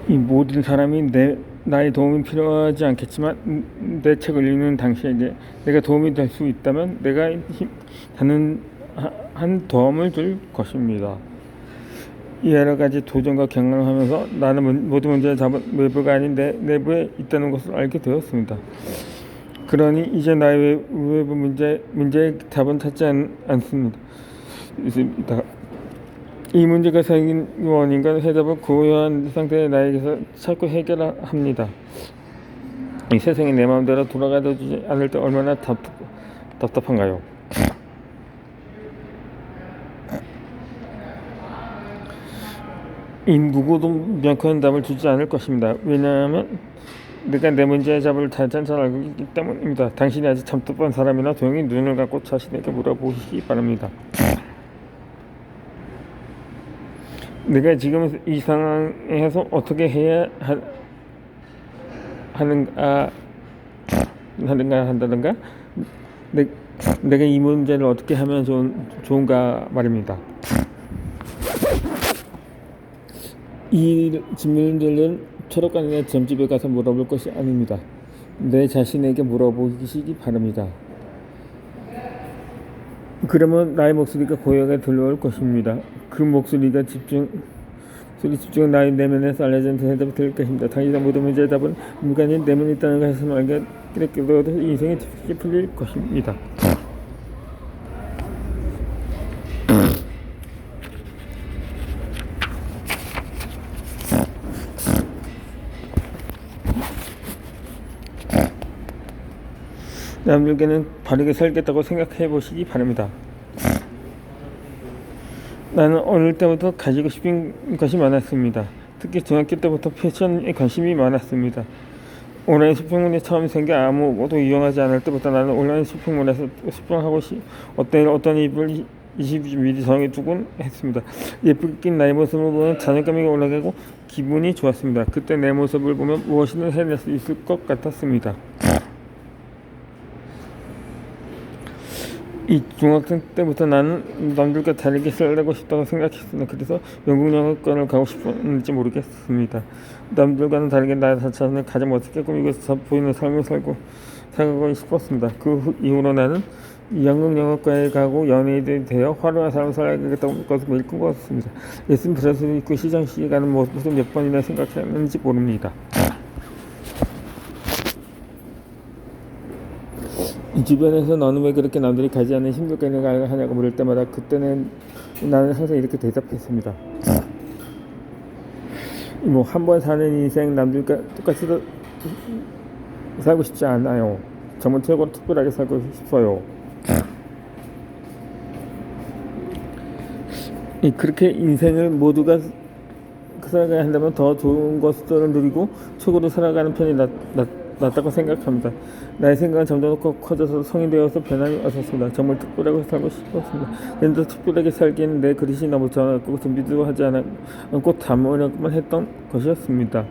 이 모든 사람이 나의 도움이 필요하지 않겠지만 내 책을 읽는 당시에게 내가 도움이 될 수 있다면 내가 하는 한 도움을 줄 것입니다. 여러 가지 도전과 경험을 하면서 나는 모든 문제의 답은 외부가 아닌 내 내부에 있다는 것을 알게 되었습니다. 그러니 이제 나의 외부 문제의 답은 찾지 않습니다. 이 문제가 생긴 원인과 해답을 고요한 상태의 나에게서 찾고 해결합니다. 이 세상이 내 마음대로 돌아가지 않을 때 얼마나 답답한가요? 이 누구도 명확한 답을 주지 않을 것입니다. 왜냐하면 내가 내 문제의 답을 잘 알고 있기 때문입니다. 당신이 아직 잠들던 사람이나 조용히 눈을 감고 자신에게 물어보시기 바랍니다. 내가 지금 이 상황에서 어떻게 해야 한다든가 내가 이 문제를 어떻게 하면 좋은가 말입니다. 이 질문들은 철학관이나 점집에 가서 물어볼 것이 아닙니다. 내 자신에게 물어보시기 바랍니다. 그러면 나의 목소리가 고요하게 들려올 것입니다. 그 목소리가 집중 나의 내면에서 알려진 대답이 될 것입니다. 당신의 모든 문제의 답은 무관히 내면에 있다는 것을 알게 되어도 인생이 깊게 풀릴 것입니다. 남들에게는 바르게 살겠다고 생각해 보시기 바랍니다. 나는 어릴 때부터 가지고 싶은 것이 많았습니다. 특히 중학교 때부터 패션에 관심이 많았습니다. 온라인 쇼핑몰이 처음 생겨 아무것도 이용하지 않을 때부터 나는 온라인 쇼핑몰에서 쇼핑하고 어떤 입을 20일 미리 정해두곤 했습니다. 예쁘게 낀 나의 모습을 보면 자존감이 올라가고 기분이 좋았습니다. 그때 내 모습을 보면 무엇이든 해낼 수 있을 것 같았습니다. 이 중학생 때부터 나는 남들과 다르게 살고 싶다고 생각했습니다. 그래서 영국 영어권을 가고 싶었는지 모르겠습니다. 남들과는 다르게 나 자신을 가장 멋지게 꾸미고 보이는 삶을 살고 싶었습니다. 그 이후로 나는 영국 영어과에 가고 연예인이 되어 화려한 삶을 살아가겠다는 것을 매일 꿈꿨습니다. 예수님 드레스 입고 시상식에 가는 모습을 몇 번이나 생각했는지 모릅니다. 이 주변에서 너는 왜 그렇게 남들이 가지 않는 힘들게 하냐고 물을 때마다 그때는 나는 항상 이렇게 대답했습니다. 한 번 사는 인생 남들과 똑같이 살고 싶지 않아요. 정말 최고로 특별하게 살고 싶어요. 그렇게 인생을 모두가 살아가야 한다면 더 좋은 것들을 누리고 최고로 살아가는 편이 낫다고 생각합니다. 나의 생각은 점점 커져서 성인 되어서 변함이 없었습니다. 정말 특별하게 살고 싶었습니다. 그런데 특별하게 살기에는 내 그릇이 너무 작았고 준비도 하지 않고 담으려고만 했던 것이었습니다.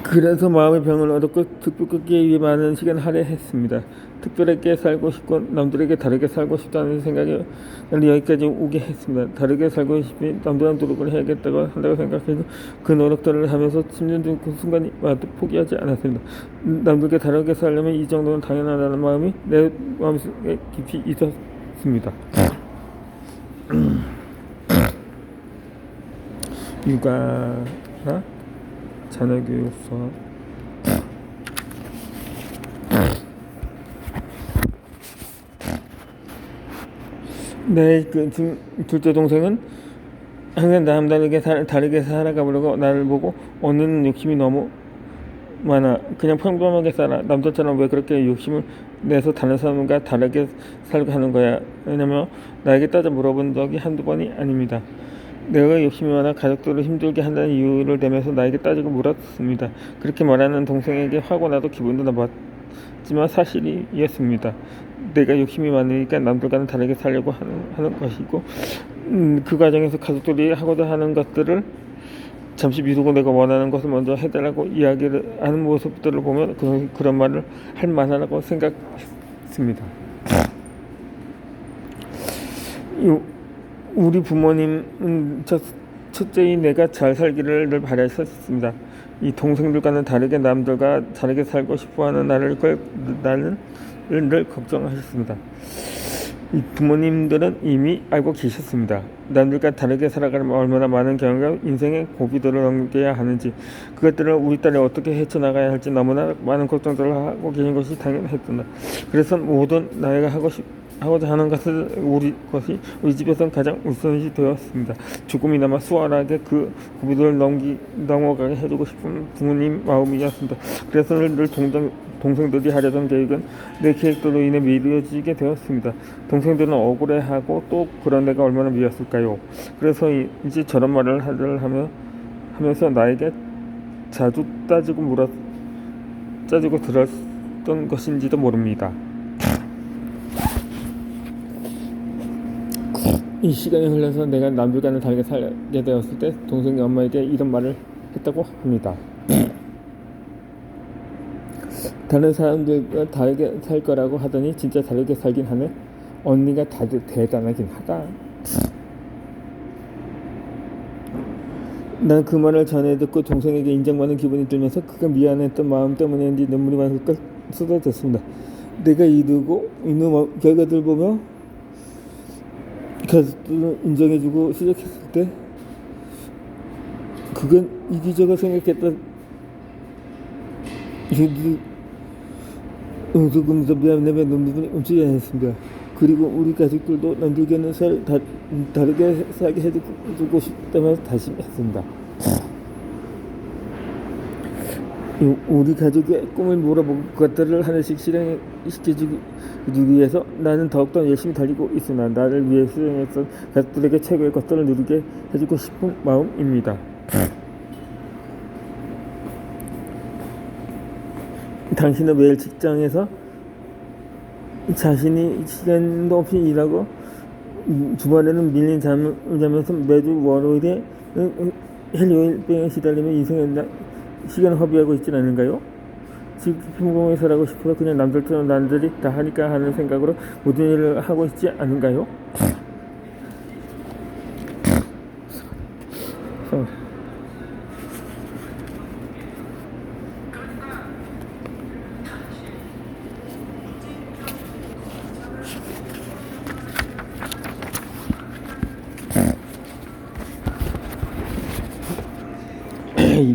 그래서 마음의 병을 얻었고 특별하기 위해 많은 시간을 할애했습니다. 특별하게 살고 싶고 남들에게 다르게 살고 싶다는 생각이 나를 여기까지 오게 했습니다. 다르게 살고 싶으면 남들한 노력을 한다고 생각해서 그 노력들을 하면서 10년 중 그 순간이 와도 포기하지 않았습니다. 남들에게 다르게 살려면 이 정도는 당연하다는 마음이 내 마음속에 깊이 있었습니다. 육아나 자녀교육 수업 내 둘째 동생은 항상 남다르게 다르게 살아가보려고 나를 보고 오는 욕심이 너무 많아. 그냥 평범하게 살아. 남들처럼 왜 그렇게 욕심을 내서 다른 사람과 다르게 살고 하는 거야. 왜냐면 나에게 따져 물어본 적이 한두 번이 아닙니다. 내가 욕심이 많아 가족들을 힘들게 한다는 이유를 대면서 나에게 따지고 물었습니다. 그렇게 말하는 동생에게 화가 나도 기분도 나빴지만 사실이었습니다. 내가 욕심이 많으니까 남들과는 다르게 살려고 하는 것이고 그 과정에서 가족들이 하고자 하는 것들을 잠시 미루고 내가 원하는 것을 먼저 해달라고 이야기를 하는 모습들을 보면 그런 말을 할 만하다고 생각했습니다. 우리 부모님은 첫째인 내가 잘 살기를 늘 바랬었습니다. 이 동생들과는 다르게 남들과 다르게 살고 싶어하는 나는 늘 걱정하셨습니다. 이 부모님들은 이미 알고 계셨습니다. 남들과 다르게 살아가려면 얼마나 많은 경험과 인생의 고비들을 넘겨야 하는지, 그것들을 우리 딸이 어떻게 헤쳐나가야 할지 너무나 많은 걱정들을 하고 계신 것이 당연했습니다. 그래서 모든 나이가 하고자 하는 것을 우리 집에서는 가장 우선시 되었습니다. 조금이나마 수월하게 그 고비들을 넘어가게 해주고 싶은 부모님 마음이었습니다. 그래서 늘 동생들이 하려던 계획은 내 계획대로 인해 미뤄지게 되었습니다. 동생들은 억울해하고 또 그런 내가 얼마나 미웠을까요? 그래서 이제 저런 말을 하면서 나에게 자주 따지고 들었던 것인지도 모릅니다. 이 시간이 흘러서 내가 남들과는 다르게 살게 되었을 때 동생이 엄마에게 이런 말을 했다고 합니다. 다른 사람들과 다르게 살 거라고 하더니 진짜 다르게 살긴 하네. 언니가 다들 대단하긴 하다. 난 그 말을 전해 듣고 동생에게 인정받는 기분이 들면서 그가 미안했던 마음 때문인지 눈물이 많이 쏟아졌습니다. 내가 이루고 있는 결과들 보며 가족들을 인정해주고 시작했을 때 그건 이기적으로 생각했다. 조금 미안해 눈물이 멈추지 않았습니다. 그리고 우리 가족들도 남들과는 다르게 살게 해주고 싶다면서 다짐했습니다. 우리 가족의 꿈을 몰아보고 그것들을 하나씩 실행시켜주기 위해서 나는 더욱더 열심히 달리고 있으나 나를 위해 수행했던 가족들에게 최고의 것들을 누리게 해주고 싶은 마음입니다. 당신은 매일 직장에서 자신이 시간도 없이 일하고 주말에는 밀린 잠을 자면서 매주 월요일에 헬요일병에 시달리며 인생의 시간을 허비하고 있진 않은가요? 지금 평범하게 살아가고 싶어서 그냥 남들처럼 남들이 다 하니까 하는 생각으로 모든 일을 하고 있지 않은가요?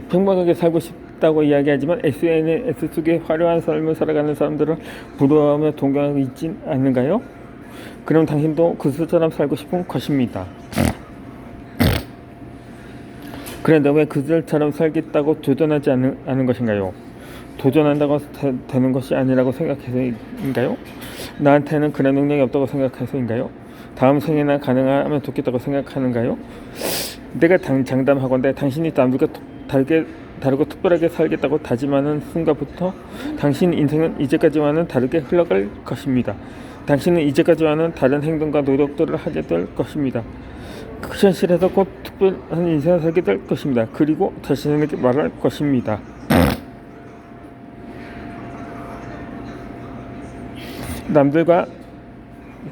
평범하게 살고 싶다고 이야기하지만 SNS 속에 화려한 삶을 살아가는 사람들을 부러워하며 동경하고 있진 않는가요? 그럼 당신도 그들처럼 살고 싶은 것입니다. 그런데 왜 그들처럼 살겠다고 도전하지 않은 것인가요? 도전한다고 되는 것이 아니라고 생각해서인가요? 나한테는 그런 능력이 없다고 생각해서인가요? 다음 생에나 가능하면 좋겠다고 생각하는가요? 내가 장담하건대 당신이 남들과 다르고 특별하게 살겠다고 다짐하는 순간부터 당신 인생은 이제까지와는 다르게 흘러갈 것입니다. 당신은 이제까지와는 다른 행동과 노력들을 하게 될 것입니다. 그 현실에서 곧 특별한 인생을 살게 될 것입니다. 그리고 자신에게 말할 것입니다. 남들과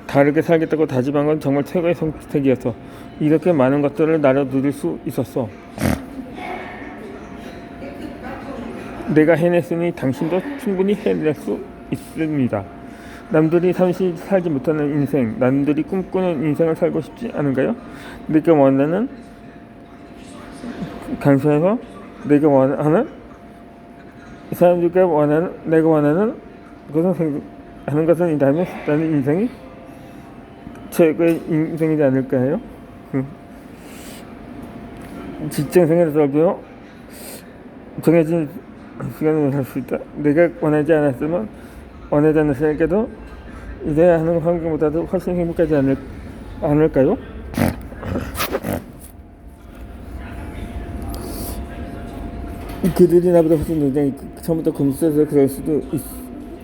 다르게 살겠다고 다짐한 건 정말 최고의 선택이었어. 이렇게 많은 것들을 나려 누릴 수 있었어. 내가 해냈으니 당신도 충분히 해낼 수 있습니다. 남들이 살지 못하는 인생, 남들이 꿈꾸는 인생을 살고 싶지 않은가요? 내가 원하는 강사에서 내가 원하는 사람들과 내가 원하는 것은 하는 것은 있다면 나는 인생이 최고의 인생이지 않을까요? 직장 생활에서도 정해진 시간을 살 수 있다. 내가 원하지 않았으면 원하지 않았으니까도 이래야 하는 환경보다도 훨씬 행복하지 않을까요? 그들이 나보다 훨씬 굉장히 처음부터 금수저에서 그럴 수도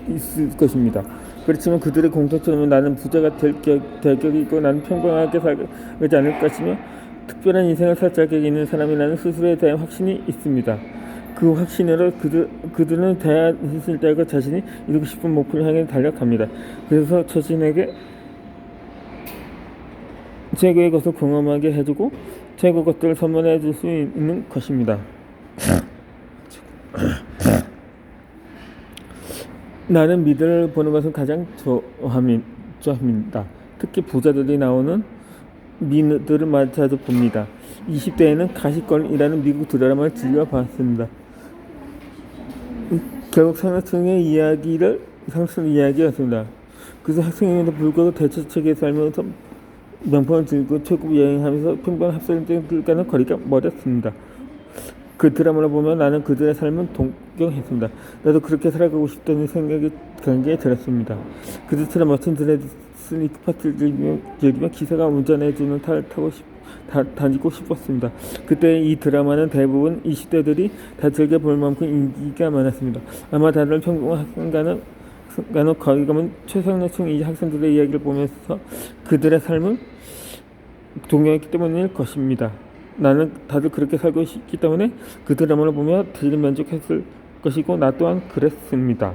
있을 것입니다. 그렇지만 그들의 공통점은 나는 부자가 될 격이 있고 나는 평범하게 살지 않을 것이며 특별한 인생을 살 자격이 있는 사람이라는 스스로에 대한 확신이 있습니다. 그 확신으로 그들은 대한신실자고 자신이 이루고 싶은 목표를 향해 달려갑니다. 그래서 자신에게 최고의 것을 경험하게 해주고 최고 것들을 선물해 줄 수 있는 것입니다. 나는 미드를 보는 것을 가장 좋아합니다. 특히 부자들이 나오는 미드를 자주 봅니다. 20대에는 가시권이라는 미국 드라마를 즐겨봤습니다. 결국 상층의 이야기였습니다. 그래서 학생임에도 불구하고 대처책에 살면서 명품을 들고 최고 여행하면서 평범한 학생들과는 거리가 멀었습니다. 그 드라마를 보면 나는 그들의 삶을 동경했습니다. 나도 그렇게 살아가고 싶다는 생각이 강하게 들었습니다. 그들처럼 멋진 드레스 입고 즐기며 기사가 운전해주는 차를 타고 다니고 싶었습니다. 그때 이 드라마는 대부분 20대들이 다 즐겨볼 만큼 인기가 많았습니다. 아마 다들 평범한 학생과는 거기 가면 최상층 학생들의 이야기를 보면서 그들의 삶을 동경했기 때문일 것입니다. 나는 다들 그렇게 살고 있기 때문에 그 드라마를 보며 대리 만족했을 것이고 나 또한 그랬습니다.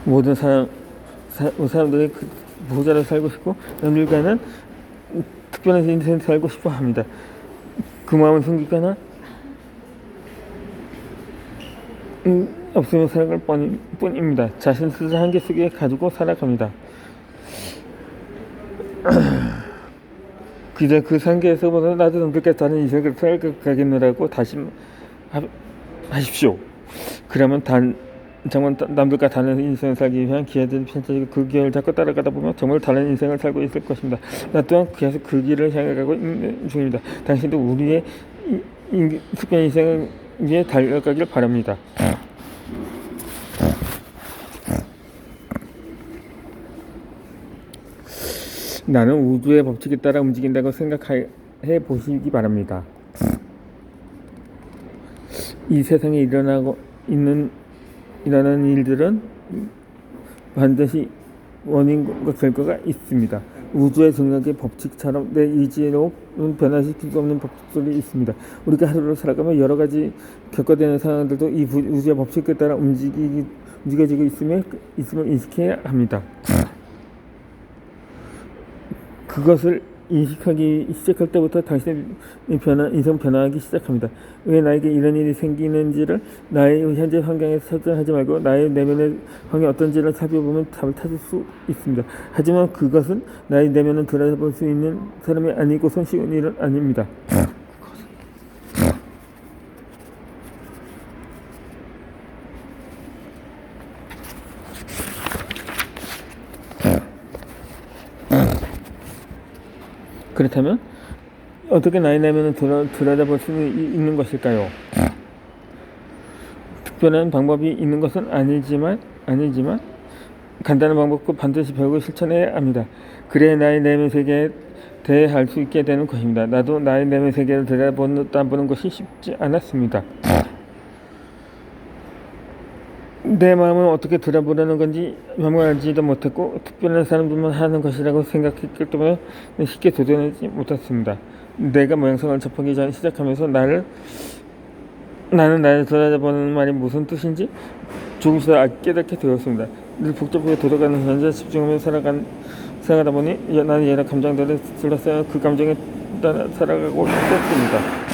모든 사람들이 부자로 살고 싶고 남들과는 특별한 인생을 살고 싶어 합니다. 그 마음은 생기거나 없으면 살아갈 뿐입니다. 자신 스스로 한계 속에 가지고 살아갑니다. 그저 그 상계에서보다 나도 남들과 다른 인생을 살아가겠노라고 다짐하십시오. 그러면 정말 남들과 다른 인생을 살기 위한 기회들이 펼쳐지고 그 길을 자꾸 따라가다 보면 정말 다른 인생을 살고 있을 것입니다. 나 또한 계속 그 길을 향해 가고 있는 중입니다. 당신도 우리의 특별한 인생을 위해 달려가길 바랍니다. 나는 우주의 법칙에 따라 움직인다고 생각해 보시기 바랍니다. 이 세상에 일어나는 일들은 반드시 원인과 결과가 있습니다. 우주의 중력의 법칙처럼 내 의지로는 변화시킬 수 없는 법칙들이 있습니다. 우리가 하루를 살아가며 여러 가지 겪어되는 상황들도 이 우주의 법칙에 따라 움직여지고 있음을 인식해야 합니다. 그것을 인식하기 시작할 때부터 당신의 인생은 변화하기 시작합니다. 왜 나에게 이런 일이 생기는지를 나의 현재 환경에서 설정하지 말고 나의 내면의 환경이 어떤지를 살펴보면 답을 찾을 수 있습니다. 하지만 그것은 나의 내면을 들여다볼 수 있는 사람이 아니고선 쉬운 일은 아닙니다. 그렇다면 어떻게 나의 내면을 들여다볼 수 있는 것일까요? 특별한 방법이 있는 것은 아니지만 간단한 방법과 반드시 배우고 실천해야 합니다. 그래야 나의 내면 세계에 대해 알 수 있게 되는 것입니다. 나도 나의 내면 세계를 들여다보는 것이 쉽지 않았습니다. 내 마음을 어떻게 들여보려는 건지 아무 알지도 못했고 특별한 사람들만 하는 것이라고 생각했기 때문에 쉽게 도전하지 못했습니다. 내가 모양성을 접하기 전 시작하면서 나는 나를 들여다보는 말이 무슨 뜻인지 조금씩 깨닫게 되었습니다. 늘 복잡하게 돌아가는 현재 집중하며 살아가다 보니 나는 여러 감정들을 들었어요. 그 감정에 따라 살아가고 있었습니다.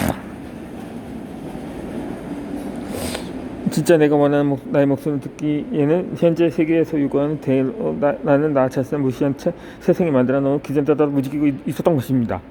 진짜 내가 원하는 나의 목소리를 듣기에는 현재 세계에서 요구하는 대로 나는 나 자신을 무시한 채 세상에 만들어 놓은 기존자도 무지기고 있었던 것입니다.